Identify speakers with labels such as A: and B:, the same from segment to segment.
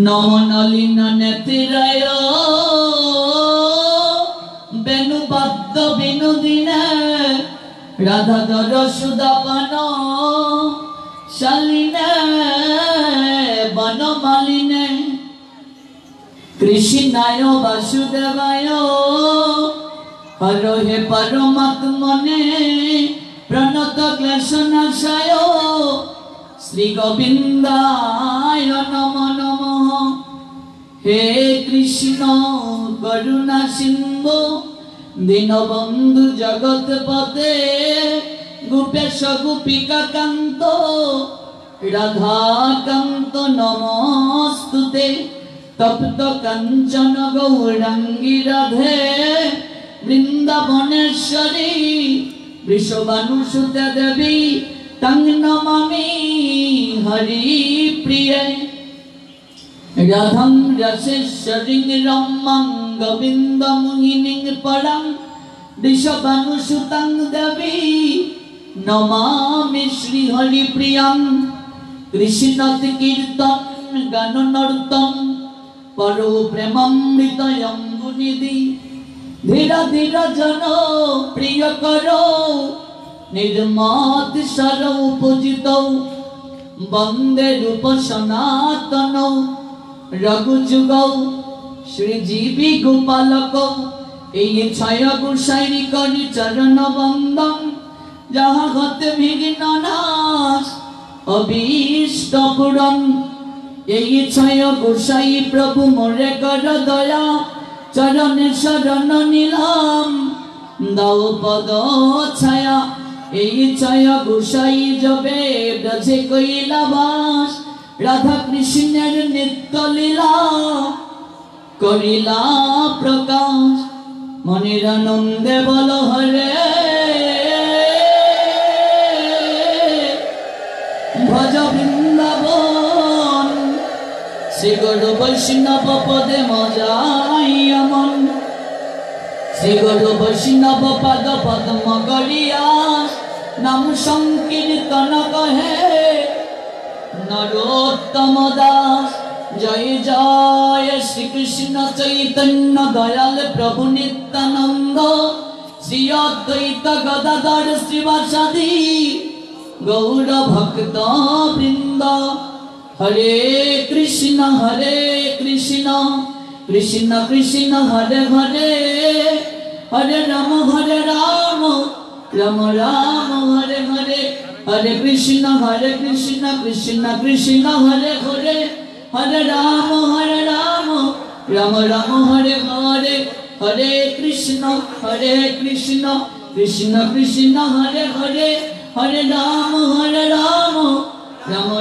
A: নমনলিন নেতিরায় বেণুবাদ্য বিনোদিনে রাধাধর সুদাপান শালিনে বনমালিনে কৃষ্ণায় বাসুদেবায় হর হে পরমাত্মনে প্রণত ক্লেশনাশায় শ্রী গোবিন্দায় নমো নমঃ। হে কৃষ্ণ করুণা সিন্ধু দীনবন্ধু জগৎপতে গোপেশ গোপিকা কান্ত রাধাকান্ত নমস্তুতে। তপ্ত কাঞ্চন গৌরাঙ্গী রাধে বৃন্দাবনেশ্বরী বৃষভানুসুতে দেবী তং নমামি হরি প্রিয়ে। রাধং রসেশ্বরীং রম্যং গোবিন্দ মোহিনীং পরং বৃষভানুসুতং দেবী নমামি শ্রী হরি প্রিয়ং। কৃষ্ণত কীর্তন গান নর্তন পরো প্রেমামৃত অম্বুনিধি ধীর ধীর জন প্রিয় করো निर्मत सर पूजित वंदे रूप सनातन रघुजुग श्रीजीवी गोपालक छय गोसाई करी चरण बंदन जहाँ गते विघ्न नाश अभीष्ट पूरण। छय गोसाई प्रभु मोरे कर दया चरण शरण नीलाम दाओ पद छाया। छय गोसाई जबे ब्रजे कइला बास राधा कृष्णेर नित्य लीला करिला प्रकाश। मनिर आनंदे बोल हरे भज वृंदावन श्री गुरु वैष्णव पदे मजाइया मन। श्री गुरु वैष्णव पद पद्म गरिया नाम संकीर्तन कहे नरोत्तम दास। जय जय श्री कृष्ण चैतन्य दयाल प्रभु नित्यानंद श्री अद्वैत गदाधर श्रीवासादि गौर भक्त वृंद। हरे कृष्ण कृष्ण कृष्ण हरे हरे हरे राम राम राम हरे हरे हरे कृष्ण कृष्ण कृष्ण हरे हरे हरे राम राम राम हरे हरे हरे कृष्ण कृष्ण कृष्ण हरे हरे हरे राम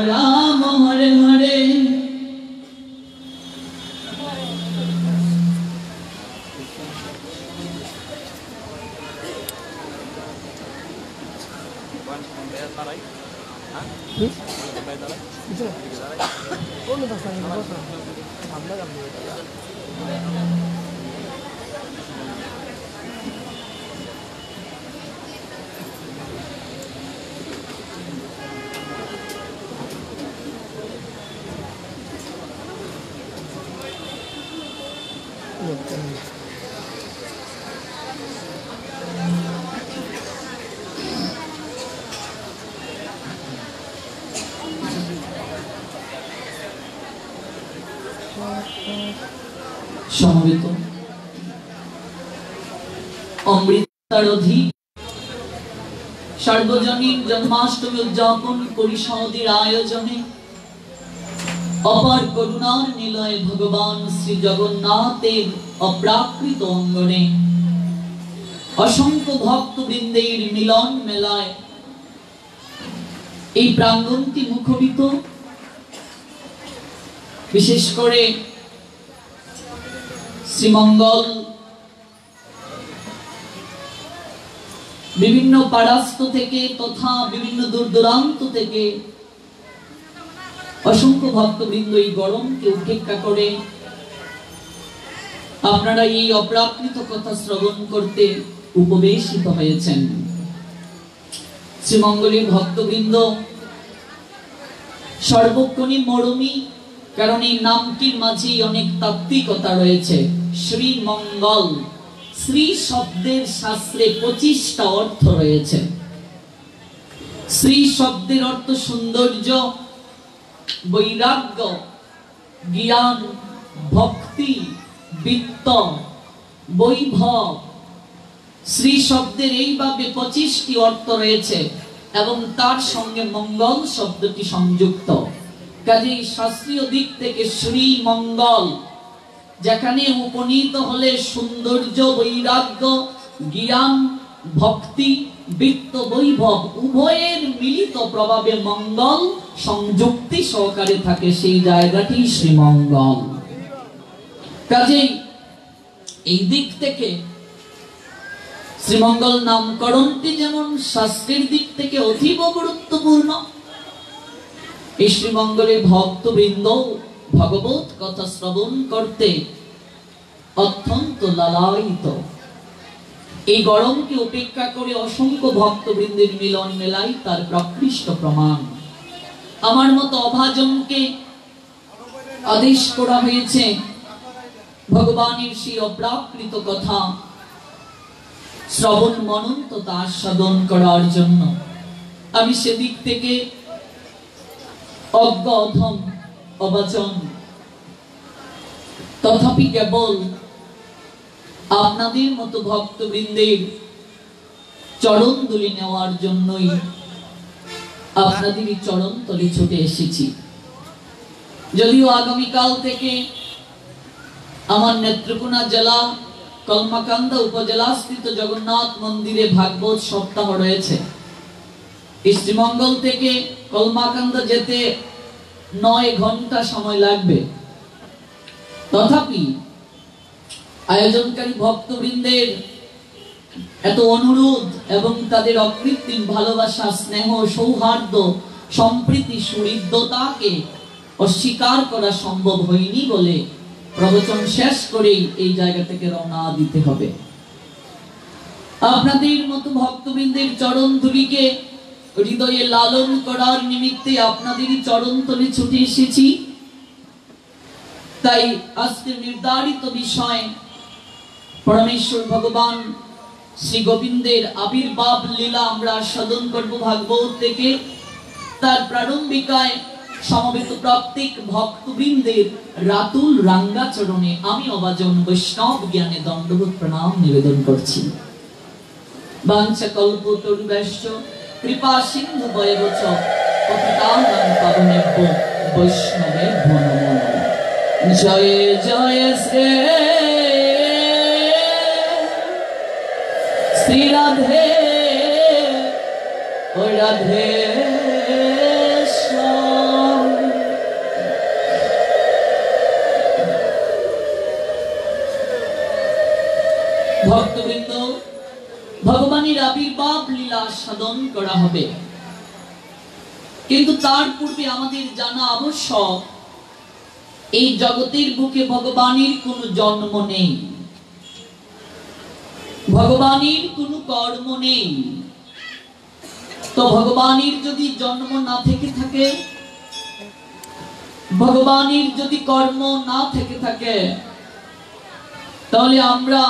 A: राम हरे हरे। समवेत अमृतारधि सार्वजनिक जन्माष्टमी उद्यापन परिषदेर आयोजने अपार करुणार निलय भगवान श्री जगन्नाथेर अप्राकृत अंगने असंख्य भक्तवृंदेर मिलन मेलाय এই প্রাঙ্গণটি মুখরিত। विशेष करे श्रीमंगल विभिन्न पाड़ास्थ थेके तथा विभिन्न दूर दूरान्त थेके असंख्य भक्तवृंद এই গরমকে উপেক্ষা করে আপনারা এই অপ্রাকৃত কথা শ্রবণ করতে উপবেশিত হয়েছেন। শ্রীমঙ্গলের ভক্তবৃন্দ সর্বক্ষণই মরমী কারণ এই নামটির মাঝে অনেক তাত্ত্বিকতা রয়েছে। শ্রীমঙ্গল, শ্রী শব্দের শাস্ত্রে 25টা অর্থ রয়েছে। শ্রী শব্দের অর্থ সৌন্দর্য, বৈরাগ্য, জ্ঞান, ভক্তি, বিত্ত, বৈভব। শ্রী শব্দের এইভাবে 25টি অর্থ রয়েছে এবং তার সঙ্গে মঙ্গল শব্দটি সংযুক্ত। কাজেই শাস্ত্রীয় দিক থেকে শ্রী মঙ্গল, যেখানে উপনীত হলে সৌন্দর্য, বৈরাগ্য, জ্ঞান, ভক্তি, বিত্ত, বৈভব উভয়ের মিলিত প্রভাবে মঙ্গল সংযুক্তি সহকারে থাকে, সেই জায়গাটি শ্রীমঙ্গল। কাজেই এই দিক থেকে শ্রীমঙ্গল নামকরণটি যেমন শাস্ত্রের দিক থেকে অতীব গুরুত্বপূর্ণ, এই শ্রীমঙ্গলের ভক্তবৃন্দ ভগবত কথা শ্রবণ করতে অত্যন্ত লালায়িত। এই গরমকে উপেক্ষা করে অসংখ্য ভক্তবৃন্দের মিলন মেলাই তার প্রকৃষ্ট প্রমাণ। আমার মতো অভাজনকে আদেশ করা হয়েছে ভগবানের সেই অপ্রাকৃত কথা শ্রবণ মনন তথা আস্বাদন করার জন্য। আমি সেদিক থেকে অজ্ঞ, অধম, অবাচন, তথাপি কেবল আপনাদের মতো ভক্তবৃন্দের চরণ ধুলি নেওয়ার জন্যই আপনাদেরই চরণ তলে ছুটে এসেছি। যদিও আগামীকাল থেকে আমার নেত্রকোনা জেলা কলমাকান্দা উপজেলা স্থিত জগন্নাথ মন্দিরে ভাগবত সপ্তাহ রয়েছে। শ্রীমঙ্গল থেকে কলমাকান্দা যেতে 9 ঘন্টা সময় লাগবে। তথাপি আয়োজনকারী ভক্তবৃন্দের এত অনুরোধ এবং তাদের অকৃত্রিম ভালোবাসা, স্নেহ, সৌহার্দ্য, সম্প্রীতি, সুহৃদ্যতাকে অস্বীকার করা সম্ভব হয়নি বলে প্রবচন শেষ করেই এই জায়গা থেকে রওনা দিতে হবে। আপনাদের মতো ভক্তবৃন্দের চরণ ধুলিকে হৃদয়ে লালন করার নিমিত্তে আপনাদেরই চরণ তলে ছুটে এসেছি। তাই আজকের নির্ধারিত বিষয় পরমেশ্বর ভগবান শ্রী গোবিন্দের আবির্ভাব লীলা আমরা সাধন করব ভাগবত থেকে। তার প্রারম্ভিকায় সমবেত প্রত্যেক ভক্তবৃন্দের রাতুল রাঙ্গাচরণে আমি অবাজন বৈষ্ণব জ্ঞানে দণ্ডবোধ প্রণাম নিবেদন করছি। বাঞ্ছা কল্পতরুভ্যশ্চ কৃপা সিন্ধু বয়বচ পতিতানাং পাবনেভ্যো বৈষ্ণবেভ্যো নমো নমঃ। জয় জয় শ্রী শ্রী রাধে ও রাধে ভক্তবৃন্দ, ভগবানের আবির্ভাব লীলা সাধন করা হবে, কিন্তু তার পূর্বে আমাদের জানা আবশ্যক এই জগতের বুকে ভগবানের কোনো জন্ম নেই, ভগবানের কোনো কর্ম নেই। তো ভগবানের যদি জন্ম না থেকে থাকে, ভগবানের যদি কর্ম না থেকে থাকে, তাহলে আমরা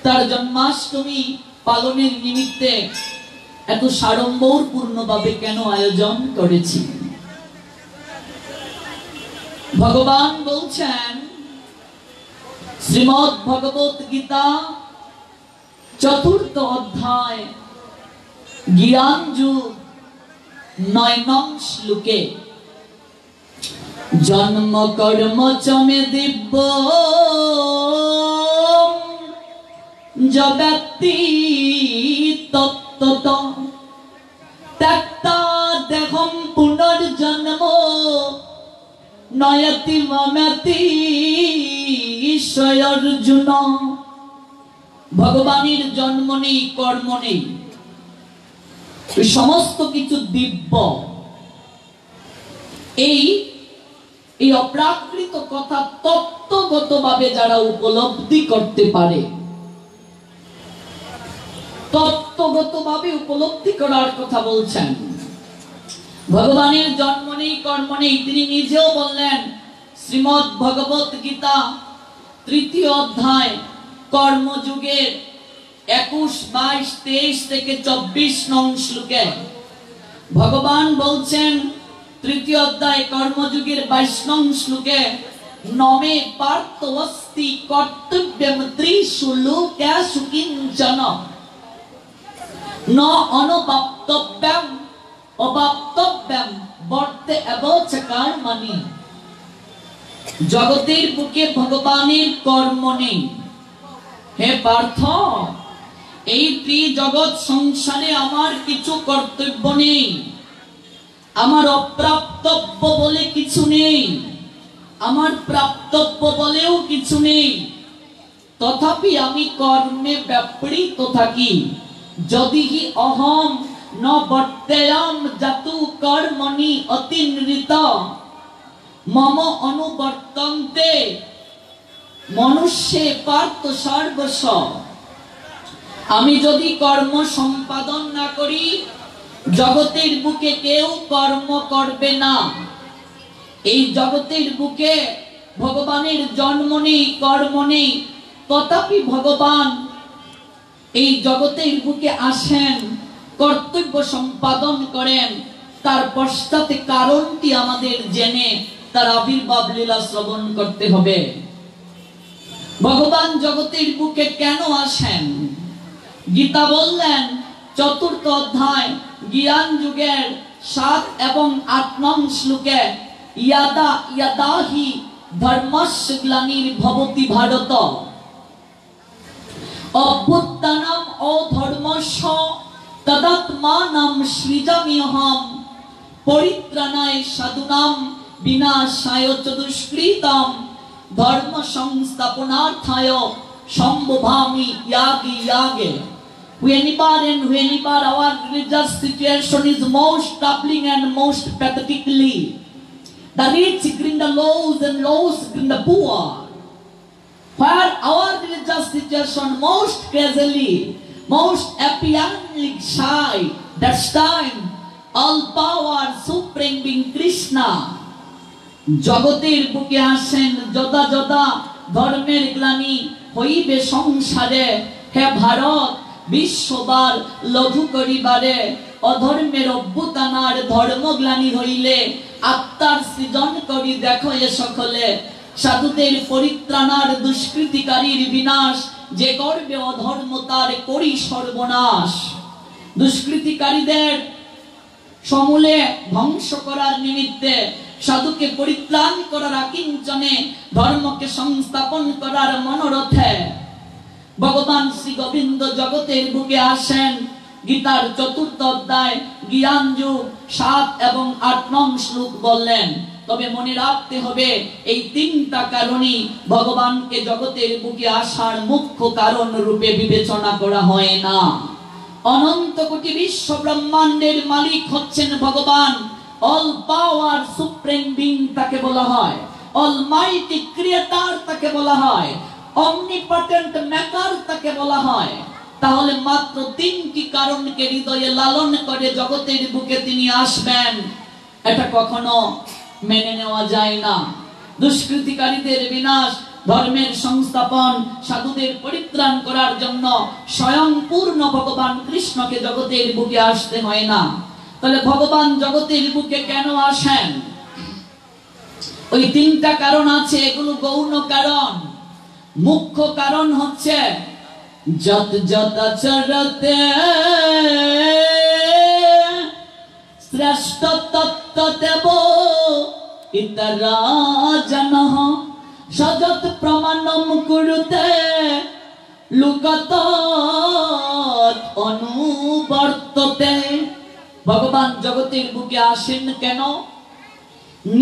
A: তার জন্মাষ্টমী পালনের নিমিত্তে এত সাড়ম্বরপূর্ণভাবে কেন আয়োজন করেছি? ভগবান বলছেন শ্রীমদ্ ভগবত গীতা 4th অধ্যায় জ্ঞান যুগ 9 নং শ্লোকে, জন্ম কর্ম চমে দিব্য জব্যক্তি তত্ত্বত ত্যক্তা দেহম পুনর্জন্ম নয়তি মমতি অর্জুন। ভগবানের জন্ম নেই, কর্ম নেই, সমস্ত কিছু দিব্য। এই অপ্রাকৃত কথা তত্ত্বগতভাবে যারা উপলব্ধি করতে পারে, তত্ত্বগতভাবে উপলব্ধি করার কথা বলছেন, ভগবানের জন্ম নেই, কর্ম নেই। তিনি নিজেও বললেন, শ্রীমদ্ ভগবত গীতা 3য় অধ্যায় কর্মযুগের 21, 22, 23 থেকে 24 নং শ্লোকে ভগবান বলছেন, 3য় অধ্যায় কর্মযুগের 22 নং শ্লোকে, নমে পার্থ অস্তি কর্তব্যম ত্রিষু লোকেষু কিঞ্চন ন অনুবাপ্তব্যম অবাপ্তব্যম বর্তে এব চ কর্মণি। জগতের বুকে ভগবানের কর্ম নেই। হে পার্থ, এই ত্রিজগৎ সংসারে আমার কিছু কর্তব্য নেই, আমার অপ্রাপ্তব্য বলে কিছু নেই, আমার প্রাপ্তব্য বলেও কিছু নেই। তথাপি আমি কর্মে ব্যাপৃত থাকি। যদি হি অহম ন বর্তেয়াম জাতু কর্মণি অতিনৃত মম অনুবর্তন্তে মনুষ্যে পার্থ সর্বস্ব। আমি যদি কর্ম সম্পাদন না করি, জগতের বুকে কেউ কর্ম করবে না। এই জগতের বুকে ভগবানের জন্ম নেই, কর্ম নেই, তথাপি ভগবান এই জগতের বুকে আসেন, কর্তব্য সম্পাদন করেন। তার পশ্চাতে কারণটি আমাদের জেনে তার আবির্ভাব লীলা শ্রবণ করতে হবে। ভগবান জগতের বুকে কেন আসেন? গীতা বললেন 4th অধ্যায় জ্ঞান যুগের 7 এবং 8 নং শ্লোকে, ইয়াদা ইয়াদাহি ধর্মস্য গ্লানির্ভবতি ভারত অভ্যুত্থানম অধর্মস্য তদাত্মানম সৃজাম্যহম পরিত্রাণায় সাধুনাম বিনাশায় চ দুষ্কৃতম ধর্ম সংস্থাপনার্থায় সম্ভবামি ইয়াগে ইয়াগে। Whenever our religious situation is most troubling and most pathetically, the rich bring the lows and lows bring the poor. Where our religious situation most crazily, most appealingly shy, that's time all power supreme being Krishna জগতের বুকে আসেন। যদা যদা ধর্মের গ্লানি হইবে সংসারে, হে ভারত বিশ্ববার লঘু করিবারে। অধর্মের অভ্যুত্থানার ধর্মগ্লানি হইলে আত্মার সৃজন করি দেখো এ সকলে। সাধুদের পরিত্রাণার দুষ্কৃতিকারীর বিনাশ, যে করবে অধর্ম তার করি সর্বনাশ। দুষ্কৃতিকারীদের সমূলে ধ্বংস করার নিমিত্তে, সাধুকে পরিত্রাণ করার আকিঞ্চনে, ধর্মকে সংস্থাপন করার মনোরথে ভগবান শ্রী গোবিন্দ জগতের বুকে আসেন। গীতার 4th অধ্যায় জ্ঞান যুগ 7 এবং 8 নং শ্লোক বললেন। তবে মনে রাখতে হবে, এই 3টা কারণই ভগবানকে জগতের বুকে আসার মুখ্য কারণ রূপে বিবেচনা করা হয় না। অনন্ত কোটি বিশ্ব ব্রহ্মাণ্ডের মালিক হচ্ছেন ভগবান। অল পাওয়ার সুপ্রিম বিং তাকে বলা হয়, অলমাইটি ক্রিয়েটর তাকে বলা হয়, অমনিপটেন্ট মেকার তাকে বলা হয়। তাহলে মাত্র 3টি কারণকে হৃদয়ে লালন করে জগতের বুকে তিনি আসবেন, এটা কখনো মেনে নেওয়া যায় না। দুষ্কৃতিকারীদের বিনাশ, ধর্মের সংস্থাপন, সাধুদের পরিত্রাণ করার জন্য স্বয়ং পূর্ণ ভগবান কৃষ্ণকে জগতের বুকে আসতে হয় না। তাহলে ভগবান জগতের বুকে কেন আসেন? ওই 3টা কারণ আছে, এগুলো গৌণ কারণ। মুখ্য কারণ হচ্ছে যত যত চরতে শ্রেষ্ঠ তত্ত্ব দেব ইতরা জনঃ সযত প্রমাণম কুরুতে লোকত অনুবর্ততে। ভগবান জগতের বুকে আসেন কেন?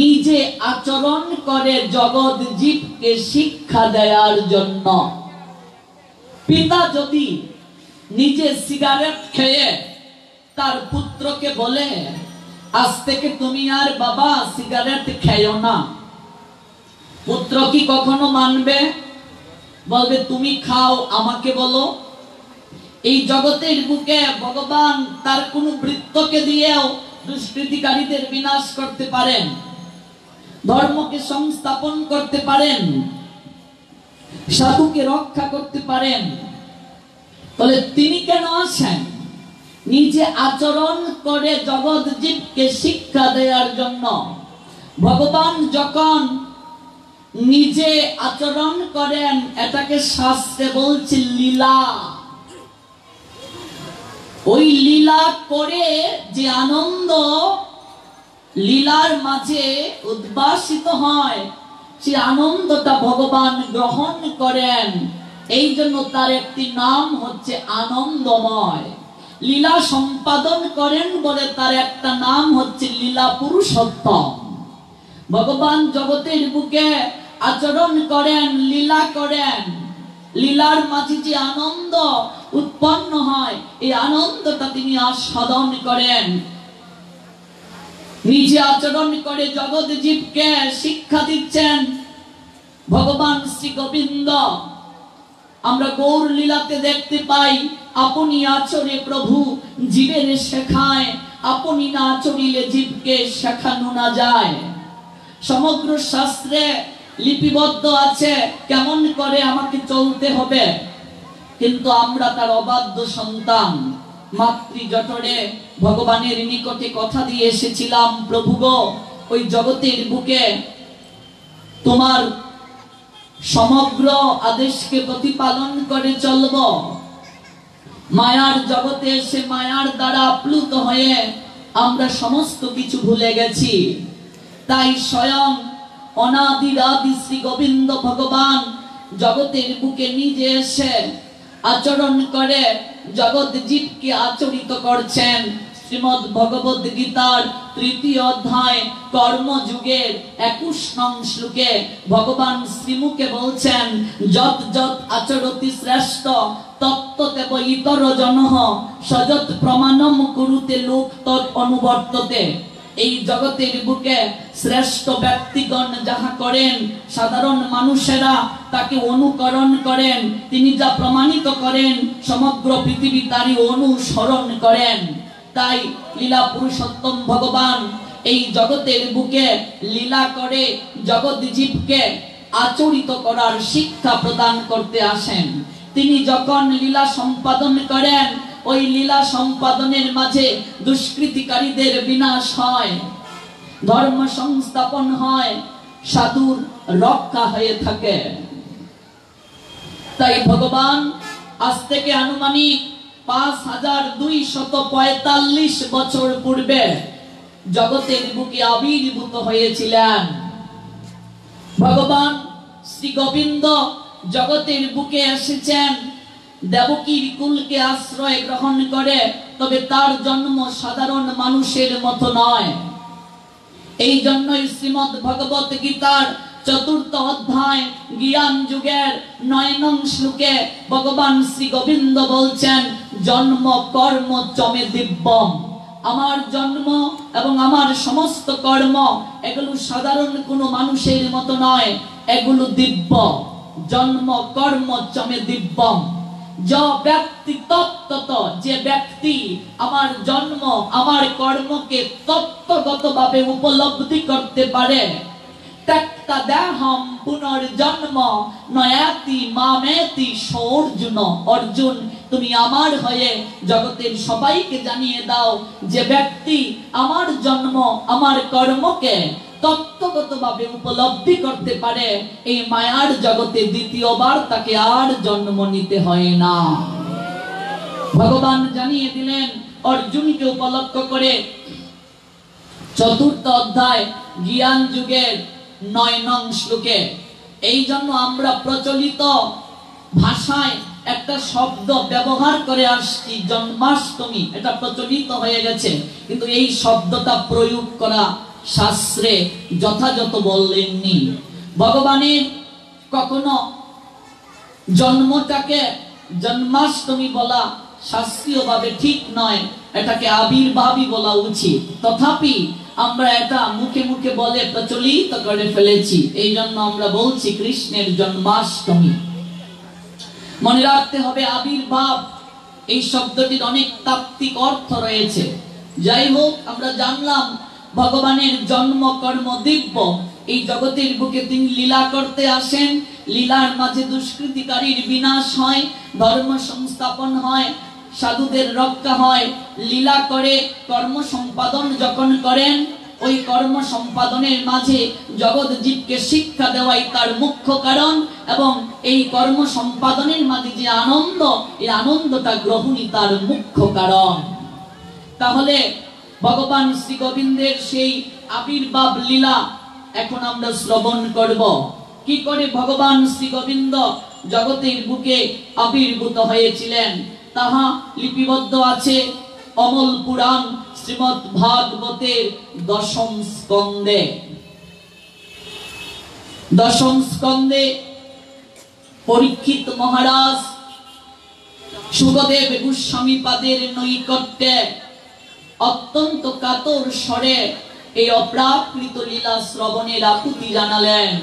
A: নিজে আচরণ করে জগৎ জীবকে শিক্ষা দেওয়ার জন্য। পিতা যদি নিজে সিগারেট খেয়ে তার পুত্রকে বলে, আজ থেকে তুমি আর বাবা সিগারেট খেও না, পুত্র কি কখনো মানবে? বলবে তুমি খাও, আমাকে বলো। এই জগতের বুকে ভগবান তার কোন বৃত্তকে দিয়েও দুষ্কৃতিকারীদের বিনাশ করতে পারেন, ধর্মকে সংস্থাপন করতে পারেন, সাধুকে রক্ষা করতে পারেন, তাহলে তিনি কেন আসেন? নিজে আচরণ করে জগৎ জীবকে শিক্ষা দেওয়ার জন্য। ভগবান যখন নিজে আচরণ করেন, এটাকে শাস্ত্রে বলছে লীলা। ওই লীলা করে যে আনন্দ লীলার মাঝে উদ্ভাসিত হয়, সেই আনন্দটা ভগবান গ্রহণ করেন। এই জন্য তার একটি নাম হচ্ছে আনন্দময়। লীলা সম্পাদন করেন বলে তার একটা নাম হচ্ছে লীলা পুরুষোত্তম। ভগবান জগতের বুকে আচরণ করেন, লীলা করেন। লীলার মাঝে যে আনন্দ উৎপন্ন হয়, এই আনন্দটা তিনি আস্বাদন করেন। নিজে আচরণ করে জগৎ জীবকে শিক্ষা দিচ্ছেন ভগবান শ্রী গোবিন্দ। আমরা গৌর লীলাতে দেখতে পাই, আপনি আচরে প্রভু জীবের শেখায়, আপনি না আচরিলে জীবকে শেখানো না যায়। সমগ্র শাস্ত্রে লিপিবদ্ধ আছে কেমন করে আমাকে চলতে হবে, কিন্তু আমরা তার অবাধ্য সন্তান। মাতৃ জঠরে ভগবানের নিকটে কথা দিয়ে এসেছিলাম, প্রভু গো, ওই জগতের বুকে তোমার সমগ্র আদেশকে প্রতিপালন করে চলব। মায়ার জগতে এসে মায়ার দ্বারা আপ্লুত হয়ে আমরা সমস্ত কিছু ভুলে গেছি। তাই স্বয়ং অনাদির আদি শ্রী গোবিন্দ ভগবান জগতের বুকে নিজে এসে আচরণ করে জগৎ জীবকে আচরিত করছেন। শ্রীমদ ভগবদ গীতার ৩য় অধ্যায় কর্মযুগের ২১ নং শ্লোকে ভগবান শ্রীমুখে বলছেন, যত যত আচরতি শ্রেষ্ঠ তত্ত্বতেব ইতর জনঃ সযৎ প্রমাণম কুরুতে লোক তৎ অনুবর্ততে। এই জগতের বুকে শ্রেষ্ঠ ব্যক্তিগণ যাহা করেন, সাধারণ মানুষেরা তাকে অনুকরণ করেন। তিনি যা প্রমাণিত করেন, সমগ্র পৃথিবী তারই অনুসরণ করেন। তাই লীলা পুরুষোত্তম ভগবান এই জগতের বুকে লীলা করে জগৎ জীবকে আচরিত করার শিক্ষা প্রদান করতে আসেন। তিনি যখন লীলা সম্পাদন করেন, ওই লীলা সম্পাদনের মাঝে দুষ্কৃতিকারীদের বিনাশ হয়, ধর্ম সংস্থাপন হয়, সাধুর রক্ষা হয়ে থাকে। তাই ভগবান আজ থেকে আনুমানিক 5245 বছর পূর্বে জগতের বুকে আবির্ভূত হয়েছিলেন। ভগবান শ্রী গোবিন্দ জগতের বুকে এসেছেন দেবকীর কুলকে আশ্রয় গ্রহণ করে, তবে তার জন্ম সাধারণ মানুষের মতো নয়। এই জন্যই শ্রীমদ ভগবত গীতার ৪র্থ অধ্যায় জ্ঞান যুগের ৯ নং শ্লোকে ভগবান শ্রী গোবিন্দ বলছেন, জন্ম কর্ম চমে দিব্যম। আমার জন্ম এবং আমার সমস্ত কর্ম এগুলো সাধারণ কোনো মানুষের মতো নয়, এগুলো দিব্য। জন্ম কর্ম চমে দিব্যম। ব্যক্তি তত্ত্বত, যে ব্যক্তি আমার জন্ম আমার কর্মকে তত্ত্বগতভাবে উপলব্ধি করতে পারে, ত্যক্তা দেহম পুনর্জন্ম নয়াতি মামেতি সর্জুন। অর্জুন, তুমি আমার হয়ে জগতের সবাইকে জানিয়ে দাও, যে ব্যক্তি আমার জন্ম আমার কর্মকে তত্ত্বগতভাবে উপলব্ধি করতে পারে, এই মায়ার জগতে দ্বিতীয়বার তাকে আর জন্ম নিতে হয় না। ভগবান জানিয়ে দিলেন অর্জুনকে উপলক্ষ করে ৪র্থ অধ্যায় জ্ঞান যুগের ৯ নং শ্লোকে। এই জন্য আমরা প্রচলিত ভাষায় একটা শব্দ ব্যবহার করে আসছি, জন্মাষ্টমী, এটা প্রচলিত হয়ে গেছে, কিন্তু এই শব্দটা প্রয়োগ করা শাস্ত্রে যথাযথ বললেননি। ভগবানের কখনো জন্মটাকে জন্মাষ্টমী বলা শাস্ত্রীয়ভাবে ঠিক নয়, এটাকে আবির্ভাবই বলা উচিত। তথাপি আমরা এটা মুখে মুখে বলে প্রচলিত করে ফেলেছি, এই জন্য আমরা বলছি কৃষ্ণের জন্মাষ্টমী। মনে রাখতে হবে, আবির্ভাব এই শব্দটির অনেক তাত্ত্বিক অর্থ রয়েছে। যাই হোক, আমরা জানলাম ভগবানের জন্ম কর্ম দিব্য। এই জগতের বুকে তিনি লীলা করতে আসেন। লীলার মাঝে দুষ্কৃতিকারীর বিনাশ হয়, ধর্ম সংস্থাপন হয়, সাধুদের রক্ষা হয়। লীলা করে কর্ম সম্পাদন যখন করেন, ওই কর্ম সম্পাদনের মাঝে জগৎ জীবকে শিক্ষা দেওয়াই তার মুখ্য কারণ, এবং এই কর্ম সম্পাদনের মাঝে যে আনন্দ, এই আনন্দটা গ্রহণই তার মুখ্য কারণ। তাহলে ভগবান শ্রী গোবিন্দের সেই আবির্ভাব লীলা এখন আমরা শ্রবণ করব। কি করে ভগবান শ্রী গোবিন্দ জগতের বুকে আবির্ভূত হয়েছিলেন তাহা লিপিবদ্ধ আছে অমল পুরাণ শ্রীমদ্ ভাগবতের দশম স্কন্ধে। দশম স্কন্ধে পরীক্ষিত মহারাজ সুখদেব গোস্বামী পাদের নৈকট্যে অত্যন্ত কাতর স্বরে এই অপ্রাকৃত লীলা শ্রবণের আকুতি জানালেন।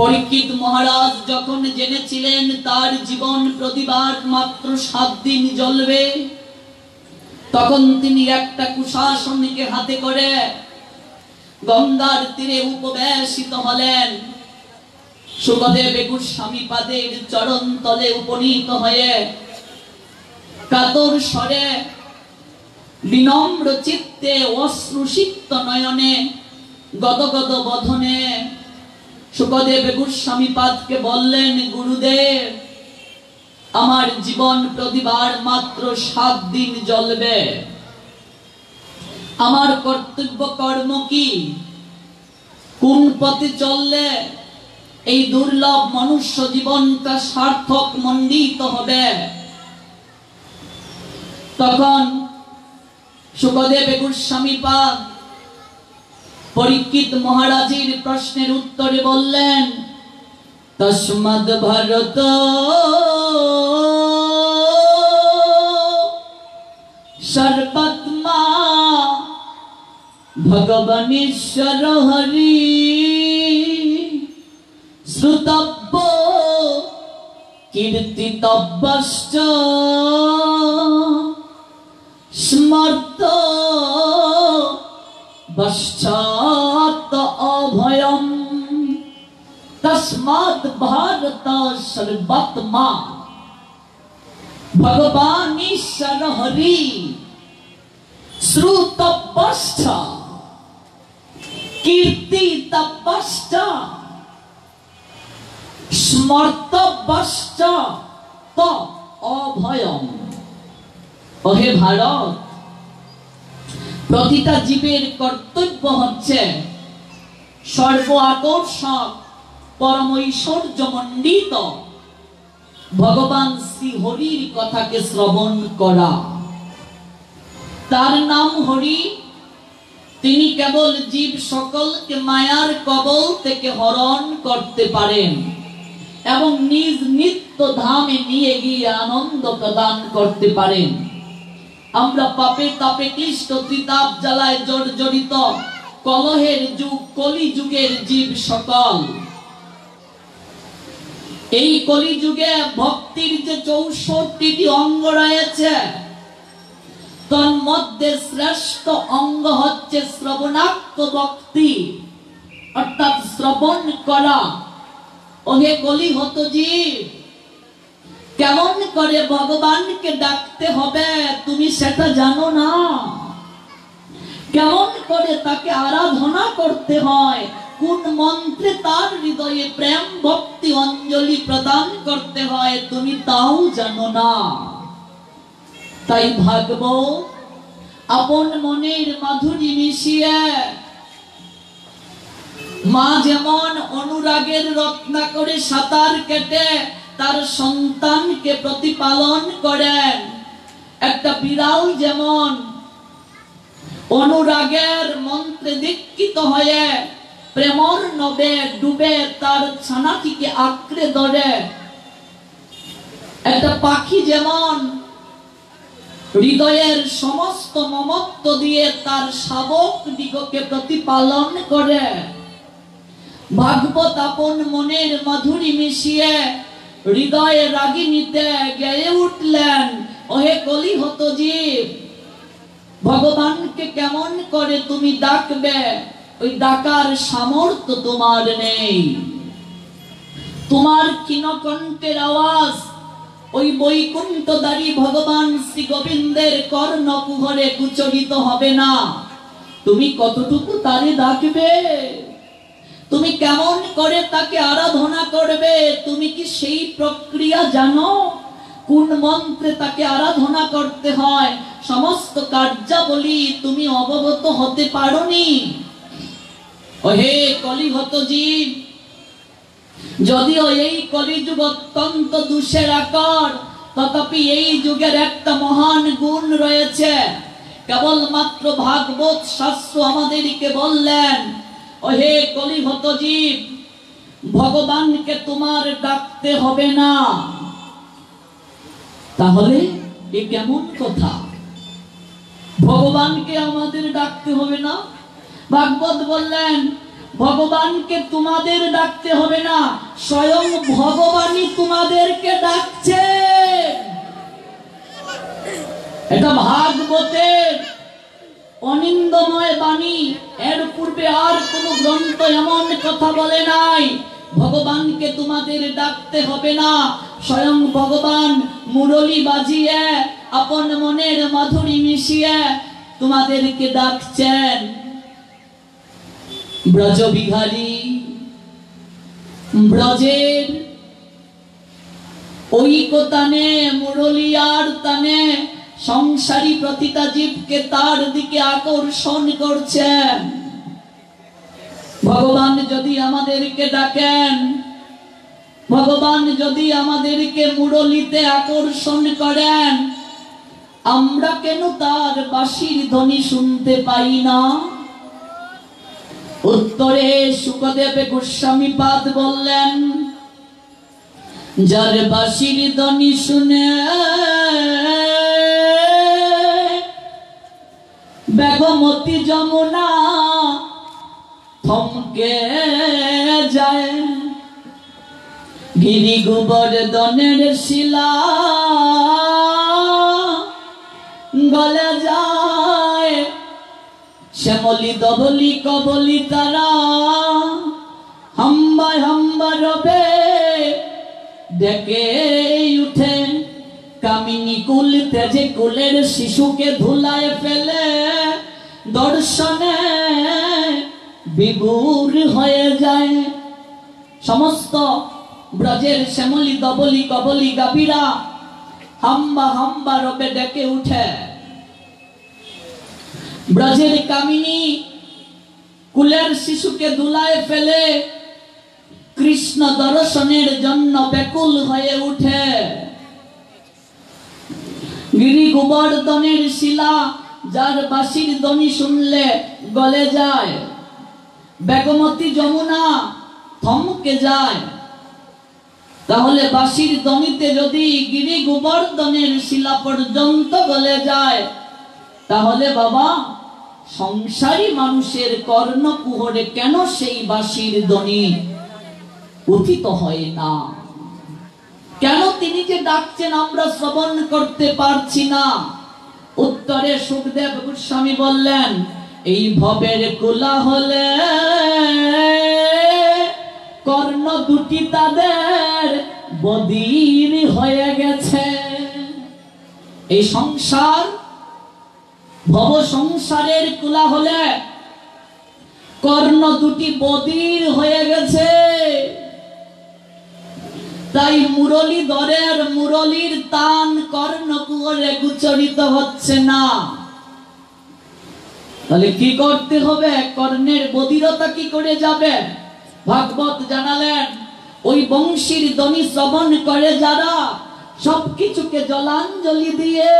A: পরীক্ষিত মহারাজ যখন জেনেছিলেন তার জীবন প্রতিবার মাত্র 7 দিন জ্বলবে, তখন তিনি একটা কুশাসনকে হাতে করে গঙ্গার তীরে উপবেশিত হলেন। সুখদেব গোস্বামী পাদের চরণ তলে উপনীত হয়ে কাতর স্বরে বিনম্র চিত্তে অশ্রুসিক্ত নয়নে গদগদ বদনে সুখদেব গোস্বামী পাদকে বললেন, গুরুদেব, আমার জীবন প্রতিবার মাত্র 7 দিন জ্বলবে। আমার কর্তব্য কর্ম কি? কোন পথে চললে এই দুর্লভ মনুষ্য জীবনটা সার্থক মণ্ডিত হবে? তখন সুখদেব গোস্বামী পাদ পরীক্ষিত মহারাজের প্রশ্নের উত্তরে বললেন, তস্মাদ ভারত সর্বাত্মা ভগবানেশ্বর হরি শ্রুতব্য কীর্তিতব্যশ্চ স্মর্ত পশ্চাৎ অভয়ম তস্মাৎ ভারত সর্বাত্মা ভগবান ঈশ্বর হরি শ্রুতব্যশ্চ কীর্তিতব্যশ্চ স্মর্তব্যশ্চ ত অভয়ম। ওহে ভারত, প্রতিটা জীবের কর্তব্য হচ্ছে সর্ব আকর্ষক পরম ঐশ্বর্যমণ্ডিত ভগবান শ্রী হরির কথাকে শ্রবণ করা। তার নাম হরি। তিনি কেবল জীব সকলকে মায়ার কবল থেকে হরণ করতে পারেন এবং নিজ নিত্য ধামে নিয়ে গিয়ে আনন্দ প্রদান করতে পারেন। আমরা পাপে তাপে ক্লিষ্ট ত্রিতাপ জ্বালায় জর্জরিত কলহের যুগ, কলি যুগের জীব সকল। এই কলি যুগে ভক্তির যে 64টি অঙ্গ রয়েছে, তার মধ্যে শ্রেষ্ঠ অঙ্গ হচ্ছে শ্রবণাক্ত ভক্তি, অর্থাৎ শ্রবণ করা। ওহে কলিহত জীব, কেমন করে ভগবানকে ডাকতে হবে তুমি সেটা জানো না? কেমন করে তাকে আরাধনা করতে হয়, কোন মন্ত্রে তার হৃদয়ে প্রেম ভক্তি অঞ্জলি প্রদান করতে হয় তুমি তাও জানো না। তাই ভাগবত আপন মনের মাধুরী মিশিয়ে মা যেমন অনুরাগের রত্না করে সাঁতার কেটে তার সন্তানকে প্রতিপালন করেন, একটা বিড়াল যেমন অনুরাগের মন্ত্রে দীক্ষিত হয়ে প্রেমর নবে ডুবে তার ছানাটিকে আঁকড়ে ধরে, একটা পাখি যেমন হৃদয়ের সমস্ত মমত্ব দিয়ে তার শাবক দিগকে প্রতিপালন করে, ভাগবত আপন মনের মাধুরী মিশিয়ে হৃদয়ে রাগিনীতে গেয়ে উঠলেন, ওহে কলিহত জীব, ভগবানকে কেমন করে তুমি ডাকবে? ওই ডাকার সামর্থ্য তোমার নেই। তোমার ক্ষীণকণ্ঠের আওয়াজ ওই বৈকুণ্ঠধারী ভগবান শ্রী গোবিন্দের কর্ণকুহরে উচ্চারিত হবে না। তুমি কতটুকু তারে ডাকবে? তুমি কেমন করে তাকে আরাধনা করবে? তুমি কি সেই প্রক্রিয়া জানো? কোন মন্ত্রে তাকে আরাধনা করতে হয় সমস্ত কার্যাবলী তুমি অবগত হতে পারোনি। ওহে কলিহত জীব, যদিও এই কলিযুগ অত্যন্ত দোষের আকর, তথাপি এই যুগের একটা মহান গুণ রয়েছে। কেবলমাত্র ভাগবত শাস্ত্র আমাদেরকে বললেন, ওহে কলিহত জীব, ভগবানকে তোমার ডাকতে হবে না। তাহলে এ কেমন কথা? ভগবানকে আমাদের ডাকতে হবে না? ভাগবত বললেন ভগবানকে তোমাদের ডাকতে হবে না, স্বয়ং ভগবানই তোমাদেরকে ডাকছে। এটা ভাগবতের অনিন্দময় বাণী। এর পূর্বে আর কোন গ্রন্থ এমন কথা বলে নাই ভগবানকে তোমাদের ডাকতে হবে না। স্বয়ং ভগবান মুরলী বাজিয়ে আপন মনের মাধুরী মিশিয়ে তোমাদেরকে ডাকছেন। ব্রজবিহারী, ব্রজের ঐকতানে মুরলিয়ার তানে সংসারী প্রতিটা জীবকে তার দিকে আকর্ষণ করছেন। ভগবান যদি আমাদেরকে ডাকেন, ভগবান যদি আমাদেরকে মুরলিতে আকর্ষণ করেন, আমরা কেন তার বাঁশির ধ্বনি শুনতে পাই না? উত্তরে শুকদেব গোস্বামী পাদ বললেন, যার বাঁশির ধ্বনি শুনে বেগমতি যমুনা থমকে যায়, গিরি গোবর্ধনের শিলা গলে যায়, শ্যামলি দবলি কবলি তারা হাম্বা হাম্বা রবে ডেকে উঠে, কামিনী কুল তেজে কুলের শিশুকে ধুলায় ফেলে দর্শনে বিভোর হয়ে যায়। সমস্ত ব্রজের শ্যামলি দবলি কবলি গাভীরা হাম্বা হাম্বা রবে ডেকে উঠে। ব্রজের কামিনী কুলের শিশুকে ধুলায় ফেলে কৃষ্ণ দর্শনের জন্য ব্যাকুল হয়ে উঠে। গিরি গোবর্ধনের শিলা যার বাঁশির ধ্বনি শুনলে গলে যায়, বেগমতি যমুনা থমকে যায়। তাহলে বাঁশির ধ্বনিতে যদি গিরি গোবর্ধনের শিলা পর্যন্ত গলে যায়, তাহলে বাবা সংসারী মানুষের কর্ণকুহরে কেন সেই বাঁশির ধ্বনি উঠিত হয় না? কেন তিনি যে ডাকছেন আমরা শ্রবণ করতে পারছি না? উত্তরে শুকদেব গোস্বামী বললেন, এই ভবের কোলাহলে কর্ণ দুটি তাদের বধির হয়ে গেছে। এই সংসার ভব সংসারের কোলাহলে কর্ণ দুটি বধির হয়ে গেছে। তাই মুরলী ধরের মুরলীর তান কর্ণকুহরে উচ্চারিত হচ্ছে না। তাহলে কি করতে হবে? কর্ণের বধিরতা কি করে যাবে? ভাগবত জানালেন, ওই বংশীর ধ্বনি শ্রবণ করে যারা সবকিছুকে জলাঞ্জলি দিয়ে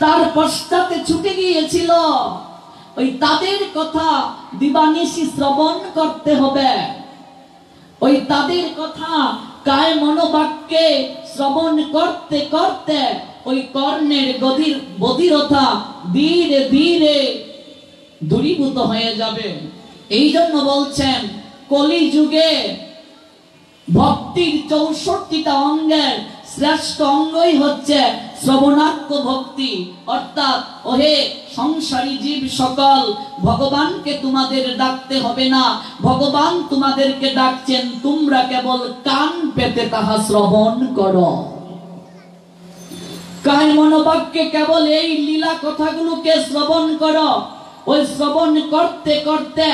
A: তার পশ্চাতে ছুটে গিয়েছিল, ওই তাদের কথা দিবানিশি শ্রবণ করতে হবে। ওই তাদের কথা কায় মনোবাক্যে শ্রবণ করতে করতে ওই কর্ণের বধিরতা ধীরে ধীরে দূরীভূত হয়ে যাবে। এই জন্য বলছেন কলিযুগে ভক্তির 64টা অঙ্গের শ্রেষ্ঠ অঙ্গই হচ্ছে শ্রবণাত্ম ভক্তি। অর্থাৎ ওহে সংসারী জীব সকল, ভগবানকে তোমাদের ডাকতে হবে না, ভগবান তোমাদেরকে ডাকছেন, তোমরা কেবল কান পেতে তাহা শ্রবণ করো। কায় মনোবাক্যে কেবল এই লীলা কথাগুলোকে শ্রবণ করো। ওই শ্রবণ করতে করতে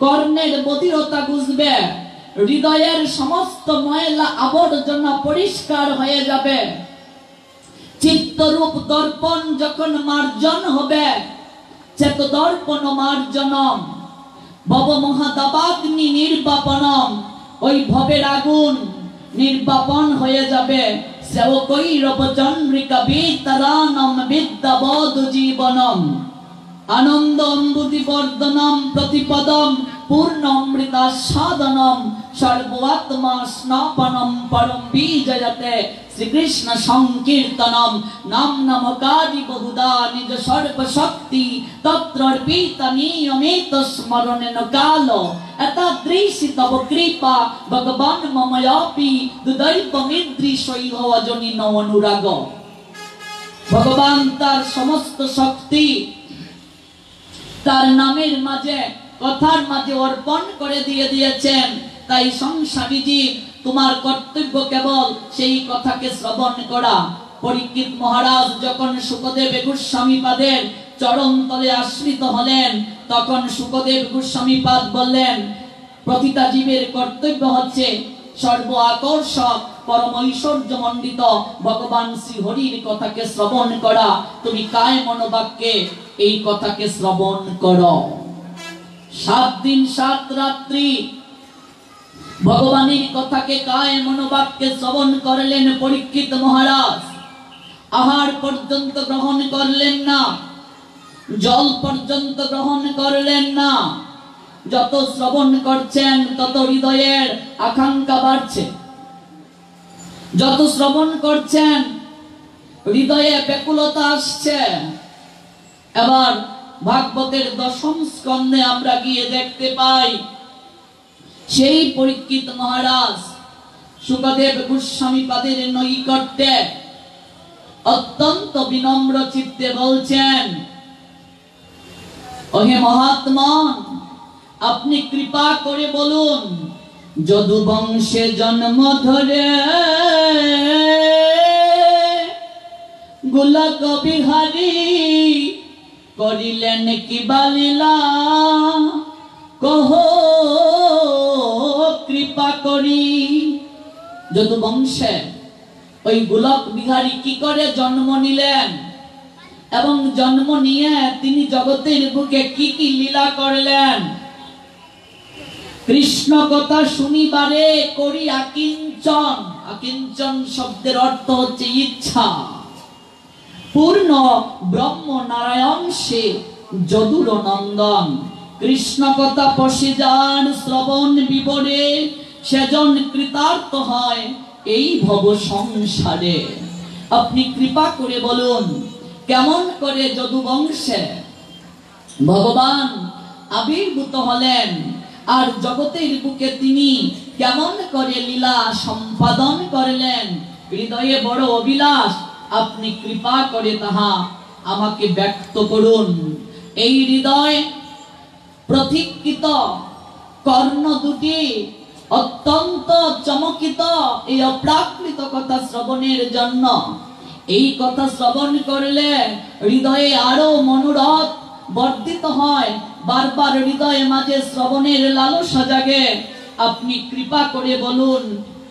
A: কর্ণের বধিরতা বুঝবে, হৃদয়ের সমস্ত ময়লা আবর্জনা পরিষ্কার হয়ে যাবে। চিত্তরূপ দর্পণ যখন মার্জন হবে, চেত দর্পণ মার্জনম ভব মহাদাবাগ্নি নির্বাপনম, ওই ভবের আগুন নির্বাপন হয়ে যাবে। সেবকৈরব চন্দ্রিকা বিতরানম বিদ্যাবোধ জীবনম আনন্দ অম্বুতি বর্ধনম প্রতিপদম পূর্ণ অমৃতা সাধনম সর্বাত্মা স্নাপনম পরম বিজয়তে শ্রীকৃষ্ণ সংকীর্তনম নাম নামকারি বহুদা নিজ সর্বশক্তি তত্রর্পিত নিয়মিত স্মরণেন কাল এতাদৃশি তব কৃপা ভগবান মময়াপি দুদৈবমিদৃশৈ ভজনিন অনুরাগ। ভগবান তার সমস্ত শক্তি তার নামের মাঝে, কথার মাঝে অর্পণ করে দিয়েছেন। তাই সংসারী জীব, তোমার কর্তব্য কেবল সেই কথাকে শ্রবণ করা। পরীক্ষিত মহারাজ যখন শুকদেব গোস্বামী পাদের চরণ তলে আশ্রিত হলেন, তখন শুকদেব গোস্বামী পাদ বললেন, প্রতিটা জীবের কর্তব্য হচ্ছে সর্ব আকর্ষক পরম ঐশ্বর্য মণ্ডিত ভগবান শ্রী হরির কথাকে শ্রবণ করা। তুমি কায় মনোবাক্যে এই কথাকে শ্রবণ করো। 7 দিন 7 রাত্রি ভগবানের কথাকে কায় মনোবাক্যে শ্রবণ করলেন পরীক্ষিত মহারাজ। আহার পর্যন্ত গ্রহণ করলেন না, জল পর্যন্ত গ্রহণ করলেন না। যত শ্রবণ করছেন তত হৃদয়ের আকাঙ্ক্ষা বাড়ছে, যত শ্রবণ করছেন হৃদয়ে ব্যাকুলতা আসছে। এবার ভাগবতের 10ম স্কন্ধে আমরা গিয়ে দেখতে পাই, সেই পরীক্ষিত মহারাজ শুকদেব গোস্বামী পাদের নৈকট্যে অত্যন্ত বিনম্র চিত্তে বলছেন, ওহে মহাত্মা, আপনি কৃপা করে বলুন, যদু বংশে জন্ম ধরে গোলক বিহারী করিলেন কি বালীলা, কহ কৃপা করি। যদু বংশে ওই গোলক বিহারী কি করে জন্ম নিলেন এবং জন্ম নিয়ে তিনি জগতের বুকে কি কি লীলা করলেন। কৃষ্ণ কথা শুনিবারে করি আকিঞ্চন। আকিঞ্চন শব্দের অর্থ হচ্ছে ইচ্ছা। পূর্ণ ব্রহ্ম নারায়ণ সে যদুর নন্দন। কৃষ্ণ কথা পশে যান শ্রবণ বিবরে, সেজন কৃতার্থ হয় এই ভব সংসারে। আপনি কৃপা করে বলুন, কেমন করে যদু বংশে ভগবান আবির্ভূত হলেন আর জগতের বুকে তিনি কেমন করে লীলা সম্পাদন করলেন। হৃদয়ে বড় অভিলাষ, আপনি কৃপা করে তাহা আমাকে ব্যক্ত করুন। এই হৃদয় প্রতীক্ষিত কর্ণ দুটি অত্যন্ত চমকিত এই অপ্রাকৃত কথা শ্রবণের জন্য। এই কথা শ্রবণ করলে হৃদয়ে আরো মনোরথ বর্ধিত হয়, বারবার হৃদয়ে মাঝে শ্রবণের লালসা জাগে। আপনি কৃপা করে বলুন,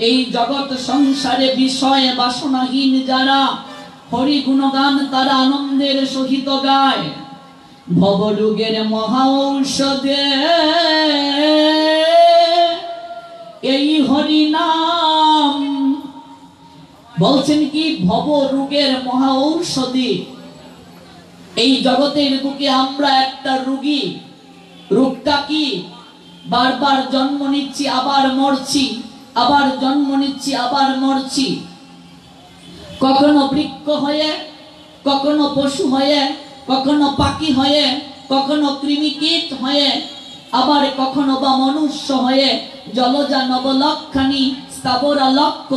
A: এই জগৎ সংসারে বিষয় বাসনাহীন যারা হরি গুণগান তারা আনন্দের সহিত গায়। ভবরোগের মহা ঔষধে এই হরি নাম। বলছেন কি, ভব রোগের মহা ঔষধি। এই জগতের বুকে আমরা একটা রোগী। রোগটা কি? বারবার জন্ম নিচ্ছি আবার মরছি, আবার জন্ম নিচ্ছি আবার মরছি। কখনো বৃক্ষ হয়ে, কখনো পশু হয়ে, কখনো পাখি হয়ে, কখনো কৃমিকীট হয়ে, আবার কখনো বা মনুষ্য হয়ে, জলজা নবলক্ষণী স্থাবরা লক্ষ